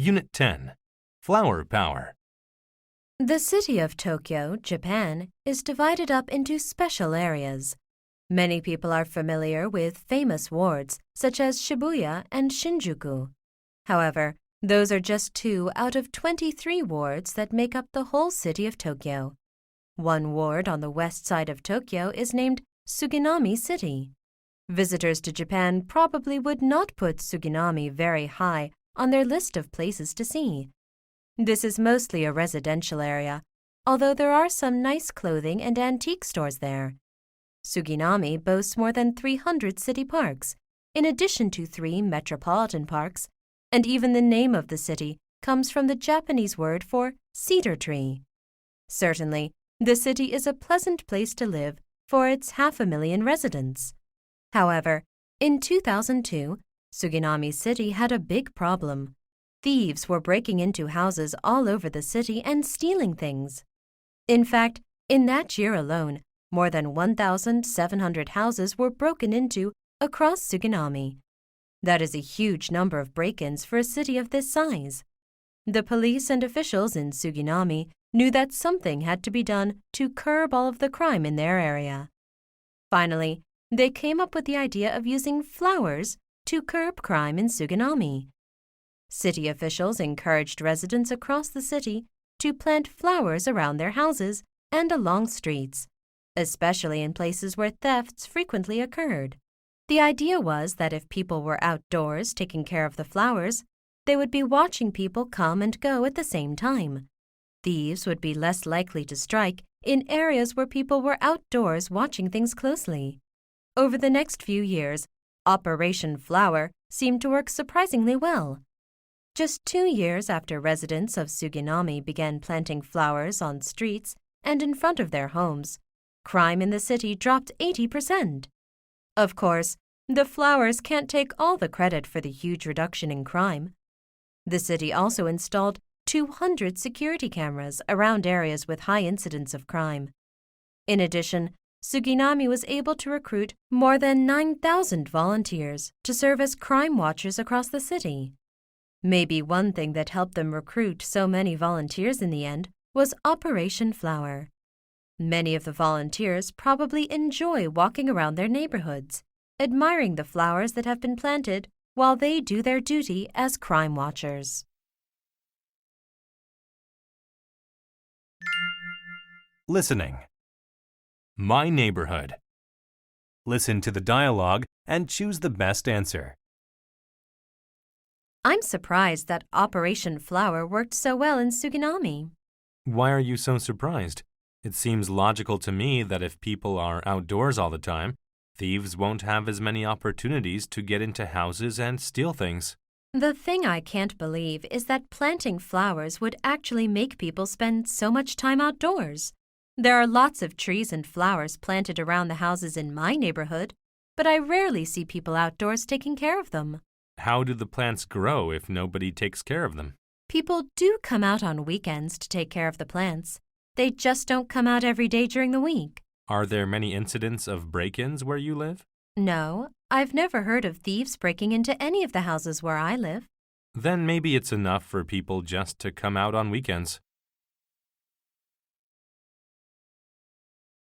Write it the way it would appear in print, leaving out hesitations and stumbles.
Unit 10. Flower Power. The city of Tokyo, Japan, is divided up into special areas. Many people are familiar with famous wards such as Shibuya and Shinjuku. However, those are just 2 out of 23 wards that make up the whole city of Tokyo. One ward on the west side of Tokyo is named Suginami City. Visitors to Japan probably would not put Suginami very high on their list of places to see. This is mostly a residential area, although there are some nice clothing and antique stores there. Suginami boasts more than 300 city parks, in addition to 3 metropolitan parks, and even the name of the city comes from the Japanese word for cedar tree. Certainly, the city is a pleasant place to live for its 500,000 residents. However, in 2002, Suginami City had a big problem. Thieves were breaking into houses all over the city and stealing things. In fact, in that year alone, more than 1,700 houses were broken into across Suginami. That is a huge number of break-ins for a city of this size. The police and officials in Suginami knew that something had to be done to curb all of the crime in their area. Finally, they came up with the idea of using flowers to curb crime in Suginami. City officials encouraged residents across the city to plant flowers around their houses and along streets, especially in places where thefts frequently occurred. The idea was that if people were outdoors taking care of the flowers, they would be watching people come and go at the same time. Thieves would be less likely to strike in areas where people were outdoors watching things closely. Over the next few years, Operation Flower seemed to work surprisingly well. Just 2 years after residents of Suginami began planting flowers on streets and in front of their homes, crime in the city dropped 80%. Of course, the flowers can't take all the credit for the huge reduction in crime. The city also installed 200 security cameras around areas with high incidence of crime. In addition, Suginami was able to recruit more than 9,000 volunteers to serve as crime watchers across the city. Maybe one thing that helped them recruit so many volunteers in the end was Operation Flower. Many of the volunteers probably enjoy walking around their neighborhoods, admiring the flowers that have been planted while they do their duty as crime watchers. Listening. My neighborhood. Listen to the dialogue and choose the best answer. I'm surprised that Operation Flower worked so well in Suginami. Why are you so surprised? It seems logical to me that if people are outdoors all the time, thieves won't have as many opportunities to get into houses and steal things. The thing I can't believe is that planting flowers would actually make people spend so much time outdoors. There are lots of trees and flowers planted around the houses in my neighborhood, but I rarely see people outdoors taking care of them. How do the plants grow if nobody takes care of them? People do come out on weekends to take care of the plants. They just don't come out every day during the week. Are there many incidents of break-ins where you live? No, I've never heard of thieves breaking into any of the houses where I live. Then maybe it's enough for people just to come out on weekends.